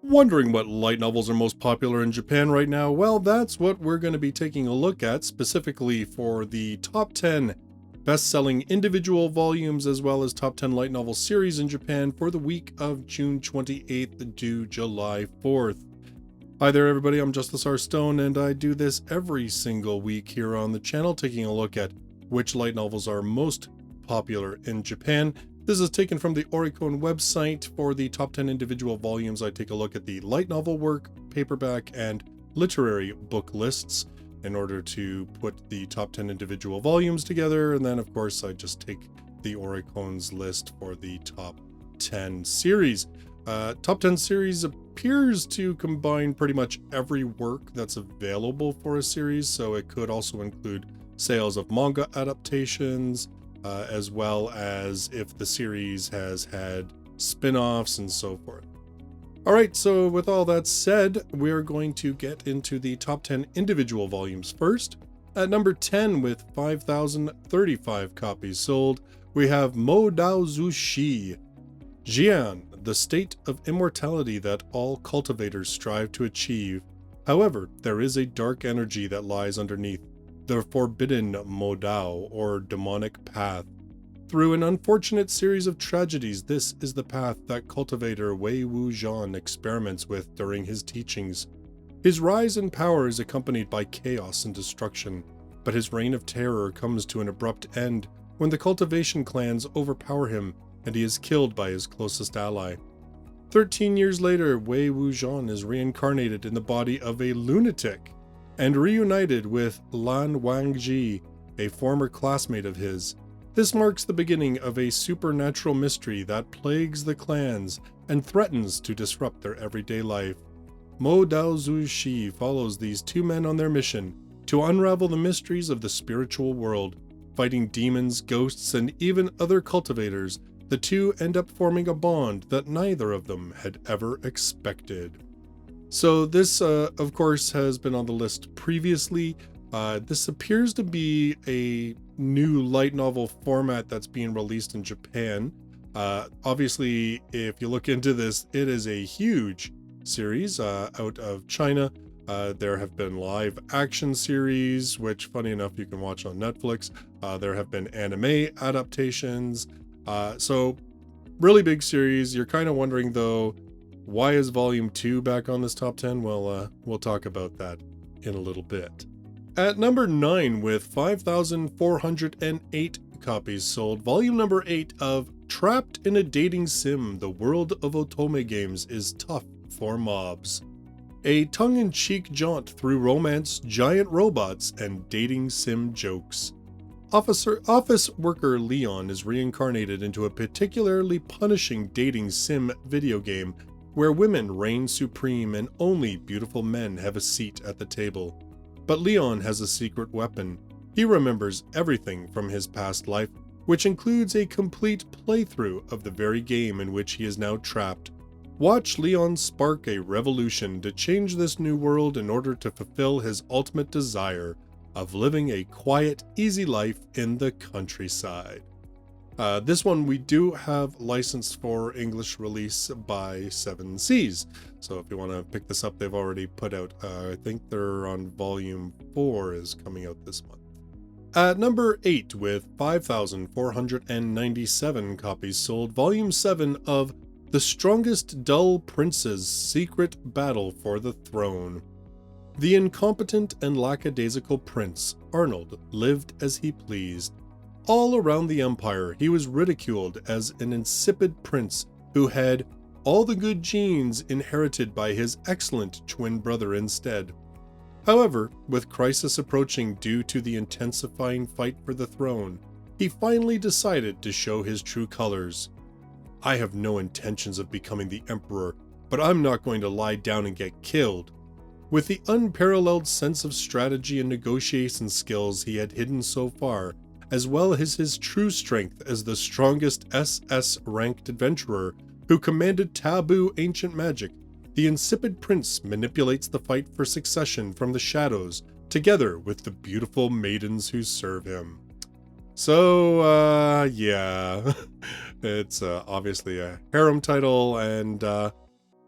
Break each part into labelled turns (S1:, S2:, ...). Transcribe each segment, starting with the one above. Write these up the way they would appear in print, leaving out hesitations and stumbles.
S1: Wondering what light novels are most popular in Japan right now? Well, that's what we're going to be taking a look at, specifically for the top 10 best-selling individual volumes as well as top 10 light novel series in Japan for the week of June 28th to July 4th. Hi there everybody, I'm Justus R. Stone, and I do this every single week here on the channel, taking a look at which light novels are most popular in Japan. This is taken from the Oricon website. For the top 10 individual volumes, I take a look at the light novel work, paperback, and literary book lists in order to put the top 10 individual volumes together. And then, of course, I just take the Oricon's list for the top 10 series. Top 10 series appears to combine pretty much every work that's available for a series, so it could also include sales of manga adaptations, as well as if the series has had spin-offs and so forth. Alright, so with all that said, we're going to get into the top 10 individual volumes first. At number 10, with 5,035 copies sold, we have Dao Zu Shi, Jian, the state of immortality that all cultivators strive to achieve. However, there is a dark energy that lies underneath, the forbidden Modao, or demonic path. Through an unfortunate series of tragedies, this is the path that cultivator Wei Wu Zhan experiments with during his teachings. His rise in power is accompanied by chaos and destruction, but his reign of terror comes to an abrupt end when the cultivation clans overpower him and he is killed by his closest ally. 13 years later, Wei Wu Zhan is reincarnated in the body of a lunatic and reunited with Lan Wangji, a former classmate of his. This marks the beginning of a supernatural mystery that plagues the clans and threatens to disrupt their everyday life. Dao Zu Shi follows these two men on their mission to unravel the mysteries of the spiritual world. Fighting demons, ghosts, and even other cultivators, the two end up forming a bond that neither of them had ever expected. So this, of course, has been on the list previously. This appears to be a new light novel format that's being released in Japan. Obviously, if you look into this, it is a huge series out of China. There have been live action series, which, funny enough, you can watch on Netflix. There have been anime adaptations. So, really big series. You're kind of wondering, though, why is Volume 2 back on this top 10? Well, we'll talk about that in a little bit. At number 9, with 5,408 copies sold, Volume number 8 of Trapped in a Dating Sim, The World of Otome Games is Tough for Mobs. A tongue-in-cheek jaunt through romance, giant robots, and dating sim jokes. Office worker Leon is reincarnated into a particularly punishing dating sim video game where women reign supreme and only beautiful men have a seat at the table. But Leon has a secret weapon. He remembers everything from his past life, which includes a complete playthrough of the very game in which he is now trapped. Watch Leon spark a revolution to change this new world in order to fulfill his ultimate desire of living a quiet, easy life in the countryside. This one we do have licensed for English release by 7 Seas. So if you want to pick this up, they've already put out, I think they're on Volume 4 is coming out this month. At number 8, with 5,497 copies sold, Volume 7 of The Strongest Dull Prince's Secret Battle for the Throne. The incompetent and lackadaisical prince, Arnold, lived as he pleased. All around the empire, he was ridiculed as an insipid prince who had all the good genes inherited by his excellent twin brother instead. However, with crisis approaching due to the intensifying fight for the throne, he finally decided to show his true colors. I have no intentions of becoming the emperor, but I'm not going to lie down and get killed. With the unparalleled sense of strategy and negotiation skills he had hidden so far, as well as his true strength as the strongest SS-ranked adventurer who commanded taboo ancient magic, the insipid prince manipulates the fight for succession from the shadows, together with the beautiful maidens who serve him. So, yeah, it's obviously a harem title, and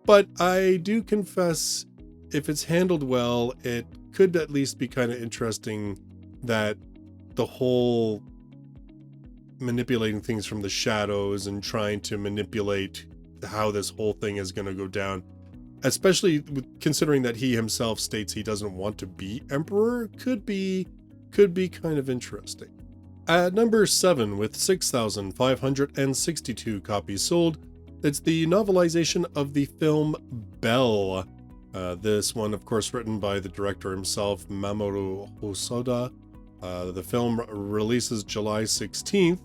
S1: But I do confess, if it's handled well, it could at least be kind of interesting that the whole manipulating things from the shadows and trying to manipulate how this whole thing is going to go down, especially considering that he himself states he doesn't want to be emperor, could be kind of interesting. At number 7, with 6,562 copies sold, it's the novelization of the film Belle. This one, of course, written by the director himself, Mamoru Hosoda. The film releases July 16th,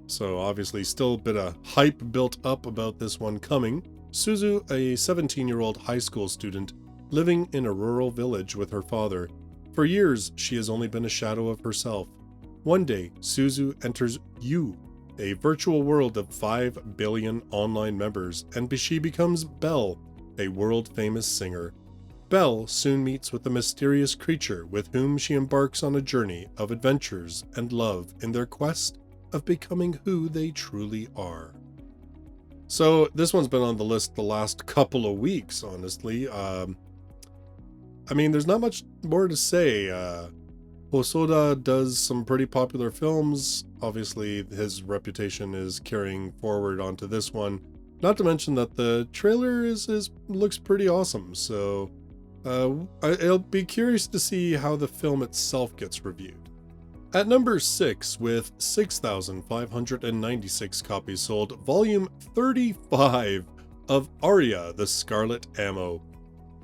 S1: so obviously still a bit of hype built up about this one coming. Suzu, a 17-year-old high school student, living in a rural village with her father. For years, she has only been a shadow of herself. One day, Suzu enters You, a virtual world of 5 billion online members, and she becomes Belle, a world-famous singer. Belle soon meets with a mysterious creature with whom she embarks on a journey of adventures and love in their quest of becoming who they truly are. So this one's been on the list the last couple of weeks, honestly. I mean, there's not much more to say. Hosoda does some pretty popular films. Obviously, his reputation is carrying forward onto this one. Not to mention that the trailer looks pretty awesome. So I'll be curious to see how the film itself gets reviewed. At number 6, with 6,596 copies sold, volume 35 of Aria, the Scarlet Ammo.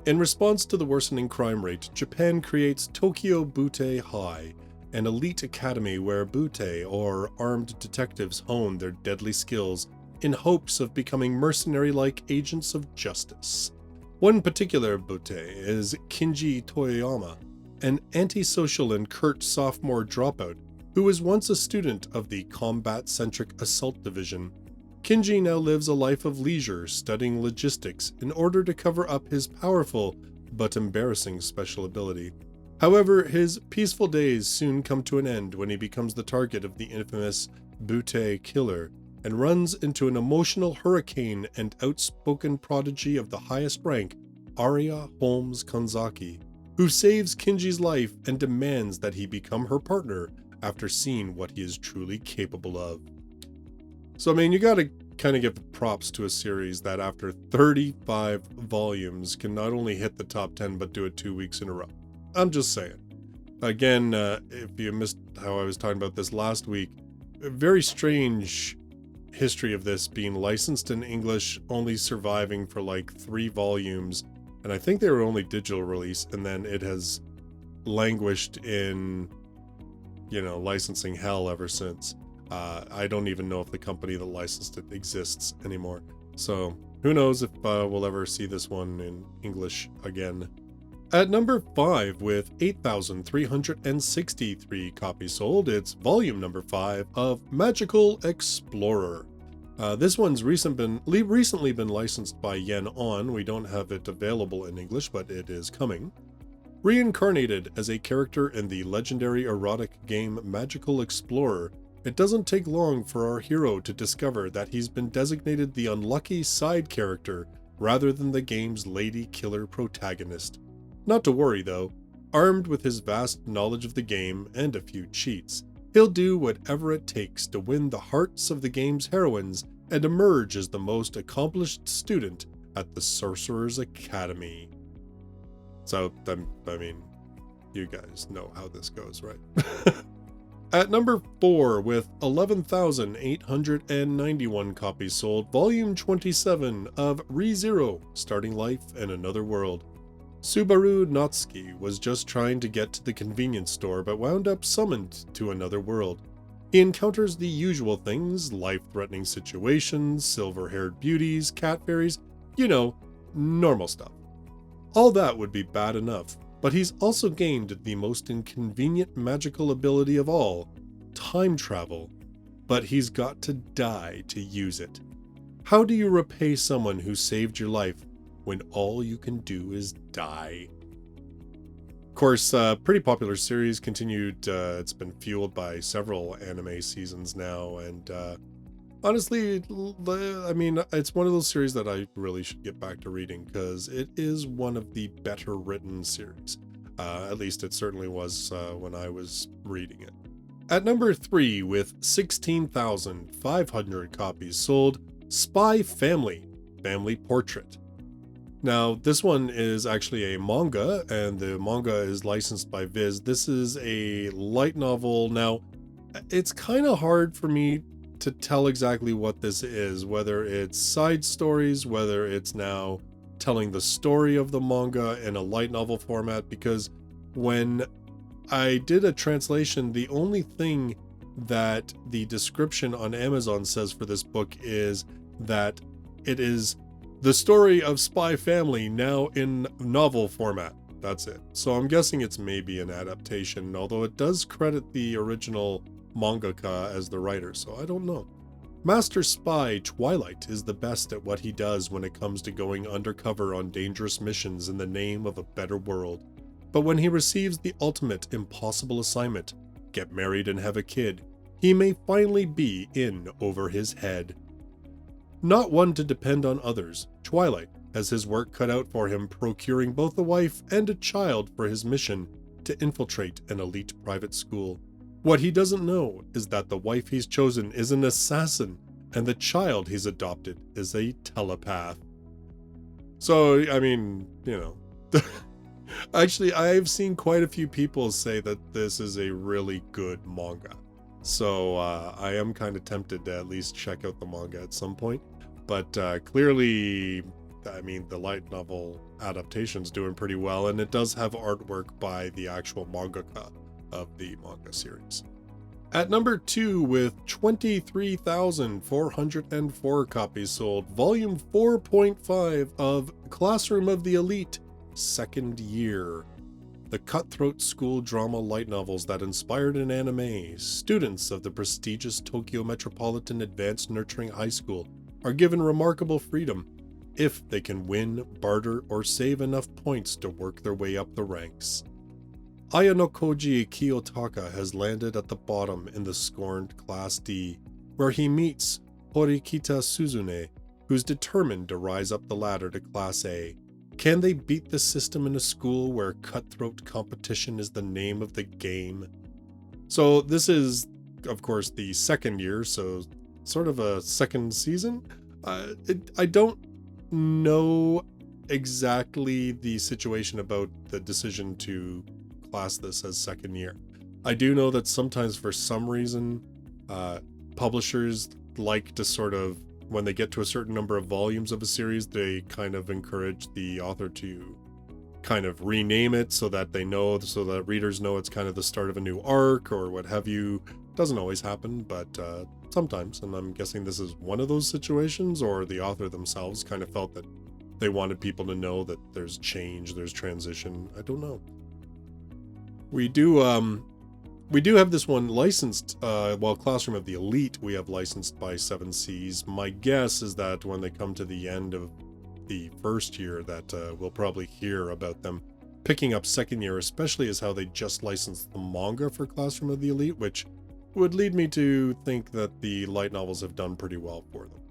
S1: In response to the worsening crime rate, Japan creates Tokyo Butte High, an elite academy where butte, or armed detectives, hone their deadly skills in hopes of becoming mercenary-like agents of justice. One particular butte is Kinji Toyama, an antisocial and curt sophomore dropout who was once a student of the combat-centric assault division. Kinji now lives a life of leisure, studying logistics in order to cover up his powerful but embarrassing special ability. However, his peaceful days soon come to an end when he becomes the target of the infamous butte killer and runs into an emotional hurricane and outspoken prodigy of the highest rank, Aria Holmes Kanzaki, who saves Kinji's life and demands that he become her partner after seeing what he is truly capable of. So, I mean, you gotta kind of give props to a series that after 35 volumes can not only hit the top 10 but do it 2 weeks in a row. I'm just saying. Again, if you missed how I was talking about this last week, a very strange history of this being licensed in English, only surviving for like 3 volumes, and I think they were only digital release, and then it has languished in, licensing hell ever since. I don't even know if the company that licensed it exists anymore. So who knows if we'll ever see this one in English again. At number 5, with 8,363 copies sold, it's volume number 5 of Magical Explorer. This one's recently been licensed by Yen On. We don't have it available in English, but it is coming. Reincarnated as a character in the legendary erotic game Magical Explorer, it doesn't take long for our hero to discover that he's been designated the unlucky side character rather than the game's lady killer protagonist. Not to worry though, armed with his vast knowledge of the game and a few cheats, he'll do whatever it takes to win the hearts of the game's heroines and emerge as the most accomplished student at the Sorcerer's Academy. So, I mean, you guys know how this goes, right? At number 4, with 11,891 copies sold, volume 27 of ReZero, Starting Life in Another World. Subaru Natsuki was just trying to get to the convenience store but wound up summoned to another world. He encounters the usual things, life-threatening situations, silver-haired beauties, cat fairies, normal stuff. All that would be bad enough, but he's also gained the most inconvenient magical ability of all, time travel. But he's got to die to use it. How do you repay someone who saved your life when all you can do is die? Of course, pretty popular series, continued, it's been fueled by several anime seasons now, and Honestly, I mean, it's one of those series that I really should get back to reading because it is one of the better written series. At least it certainly was when I was reading it. At number 3, with 16,500 copies sold, Spy Family, Family Portrait. Now, this one is actually a manga, and the manga is licensed by Viz. This is a light novel. Now, it's kind of hard for me to tell exactly what this is, whether it's side stories, whether it's now telling the story of the manga in a light novel format, because when I did a translation, the only thing that the description on Amazon says for this book is that it is the story of Spy Family now in novel format. That's it. So I'm guessing it's maybe an adaptation, although it does credit the original mangaka as the writer, so I don't know. Master Spy Twilight is the best at what he does when it comes to going undercover on dangerous missions in the name of a better world. But when he receives the ultimate impossible assignment, get married and have a kid, he may finally be in over his head. Not one to depend on others, Twilight has his work cut out for him procuring both a wife and a child for his mission to infiltrate an elite private school. What he doesn't know is that the wife he's chosen is an assassin and the child he's adopted is a telepath. So, I mean, you know, actually, I've seen quite a few people say that this is a really good manga. So I am kind of tempted to at least check out the manga at some point. But clearly, I mean, the light novel adaptation's doing pretty well, and it does have artwork by the actual mangaka of the manga series. At number 2, with 23,404 copies sold, volume 4.5 of Classroom of the Elite, Second Year. The cutthroat school drama light novels that inspired an anime, students of the prestigious Tokyo Metropolitan Advanced Nurturing High School are given remarkable freedom if they can win, barter, or save enough points to work their way up the ranks. Ayano Koji Kiyotaka has landed at the bottom in the scorned Class D, where he meets Horikita Suzune, who's determined to rise up the ladder to Class A. Can they beat the system in a school where cutthroat competition is the name of the game? So this is, of course, the second year, so sort of a second season. I don't know exactly the situation about the decision to class this as second year. I do know that sometimes for some reason, publishers like to sort of, when they get to a certain number of volumes of a series, they kind of encourage the author to kind of rename it so that they know, so that readers know it's kind of the start of a new arc or what have you. Doesn't always happen, but sometimes, and I'm guessing this is one of those situations, or the author themselves kind of felt that they wanted people to know that there's change, there's transition. I don't know. We do have this one licensed, while Classroom of the Elite we have licensed by 7 Seas. My guess is that when they come to the end of the first year that we'll probably hear about them picking up second year, especially as how they just licensed the manga for Classroom of the Elite, which would lead me to think that the light novels have done pretty well for them.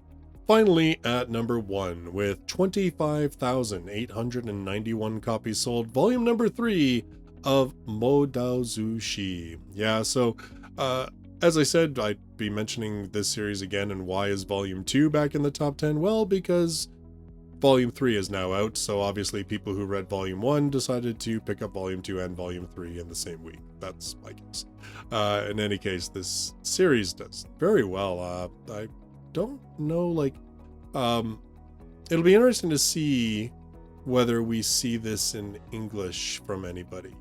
S1: Finally, at number 1, with 25,891 copies sold, volume number 3 of Dao Zu Shi. Yeah, so as I said, I'd be mentioning this series again, and why is volume 2 back in the top 10? Well, because volume 3 is now out, so obviously people who read volume 1 decided to pick up volume 2 and volume 3 in the same week. That's my guess. In any case, this series does very well. I don't know, like, it'll be interesting to see whether we see this in English from anybody.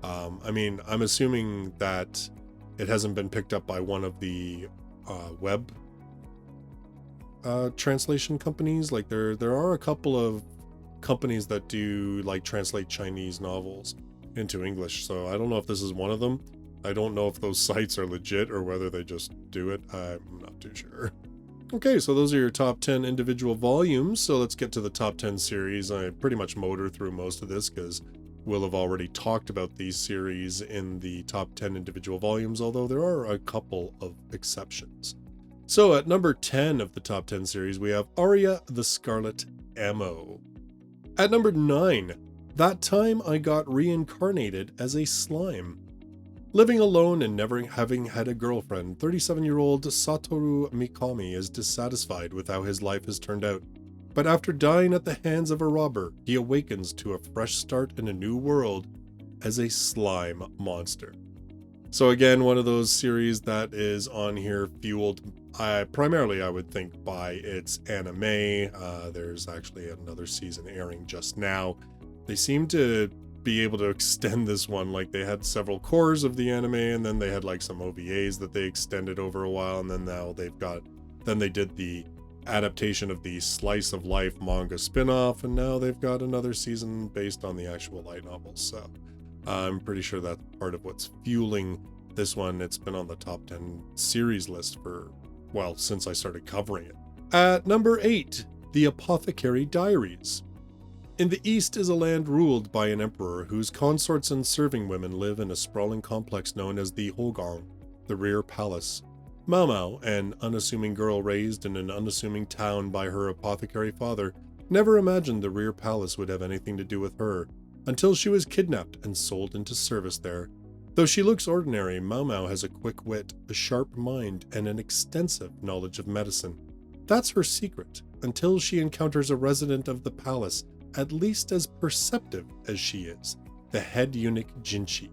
S1: I mean, I'm assuming that it hasn't been picked up by one of the web translation companies. Like there are a couple of companies that do like translate Chinese novels into English, so I don't know if this is one of them. I don't know if those sites are legit or whether they just do it. I'm not too sure. Okay, so those are your top 10 individual volumes. So let's get to the top 10 series. I pretty much motor through most of this because we'll have already talked about these series in the top 10 individual volumes, although there are a couple of exceptions. So at number 10 of the top 10 series, we have Aria the Scarlet Ammo. At number 9, That Time I Got Reincarnated as a Slime. Living alone and never having had a girlfriend, 37-year-old Satoru Mikami is dissatisfied with how his life has turned out. But after dying at the hands of a robber, he awakens to a fresh start in a new world as a slime monster. So again, one of those series that is on here fueled primarily, I would think, by its anime. There's actually another season airing just now. They seem to be able to extend this one. Like, they had several cores of the anime, and then they had like some OVAs that they extended over a while, and then now they did the adaptation of the Slice of Life manga spin-off, and now they've got another season based on the actual light novels. So I'm pretty sure that's part of what's fueling this one. It's been on the top 10 series list for, well, since I started covering it. At number 8, The Apothecary Diaries. In the East is a land ruled by an emperor whose consorts and serving women live in a sprawling complex known as the Hogang, the Rear Palace. Mao Mao, an unassuming girl raised in an unassuming town by her apothecary father, never imagined the Rear Palace would have anything to do with her, until she was kidnapped and sold into service there. Though she looks ordinary, Mao Mao has a quick wit, a sharp mind, and an extensive knowledge of medicine. That's her secret, until she encounters a resident of the palace, at least as perceptive as she is, the head eunuch Jinshi.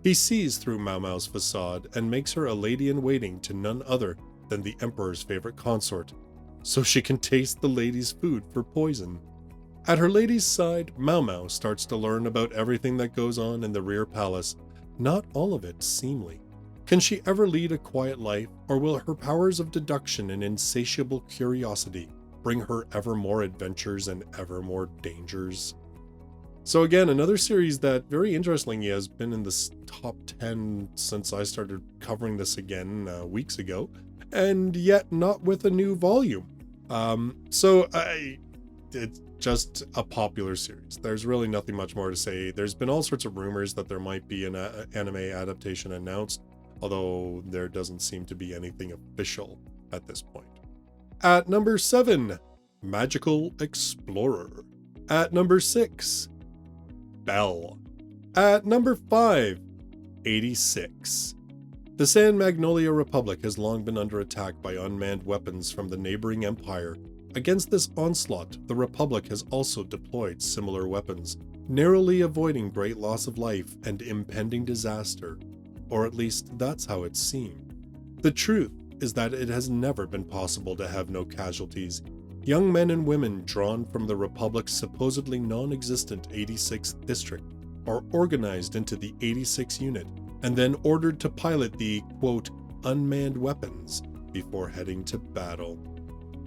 S1: He sees through Mao Mao's facade and makes her a lady-in-waiting to none other than the emperor's favorite consort, so she can taste the lady's food for poison. At her lady's side, Mao Mao starts to learn about everything that goes on in the Rear Palace, not all of it seemly. Can she ever lead a quiet life, or will her powers of deduction and insatiable curiosity bring her ever more adventures and ever more dangers? So again, another series that very interestingly has been in the top 10 since I started covering this again weeks ago, and yet not with a new volume. It's just a popular series. There's really nothing much more to say. There's been all sorts of rumors that there might be an anime adaptation announced, although there doesn't seem to be anything official at this point. At number 7, Magical Explorer. At number 6, Belle. At number 5, 86. The San Magnolia Republic has long been under attack by unmanned weapons from the neighboring empire. Against this onslaught, the Republic has also deployed similar weapons, narrowly avoiding great loss of life and impending disaster, or at least that's how it seemed. The truth is that it has never been possible to have no casualties. Young men and women drawn from the Republic's supposedly non-existent 86th district are organized into the 86 unit and then ordered to pilot the, quote, unmanned weapons before heading to battle.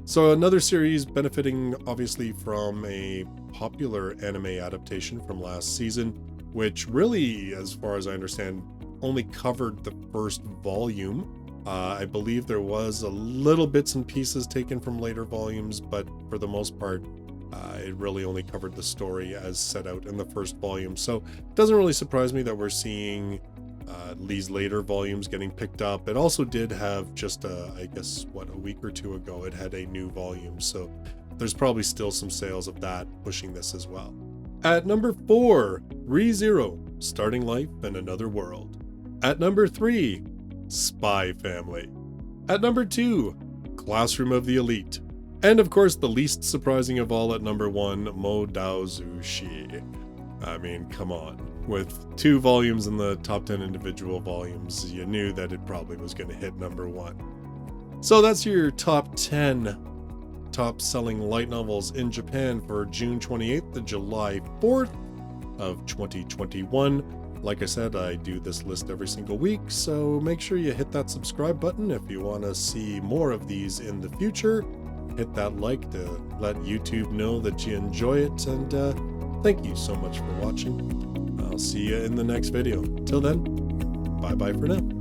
S1: So another series benefiting obviously from a popular anime adaptation from last season, which really, as far as I understand, only covered the first volume. I believe there was a little bits and pieces taken from later volumes, but for the most part, it really only covered the story as set out in the first volume. So it doesn't really surprise me that we're seeing these later volumes getting picked up. It also did have just I guess, a week or two ago, it had a new volume. So there's probably still some sales of that pushing this as well. At number 4, ReZero, Starting Life in Another World. At number 3, Spy Family. At number 2, Classroom of the Elite. And of course, the least surprising of all at number 1, Dao Zu Shi. I mean, come on. With 2 volumes in the top 10 individual volumes, you knew that it probably was going to hit number 1. So that's your top 10 top-selling light novels in Japan for June 28th to July 4th of 2021. Like I said, I do this list every single week, so make sure you hit that subscribe button if you want to see more of these in the future. Hit that like to let YouTube know that you enjoy it, and thank you so much for watching. I'll see you in the next video. Till then, bye-bye for now.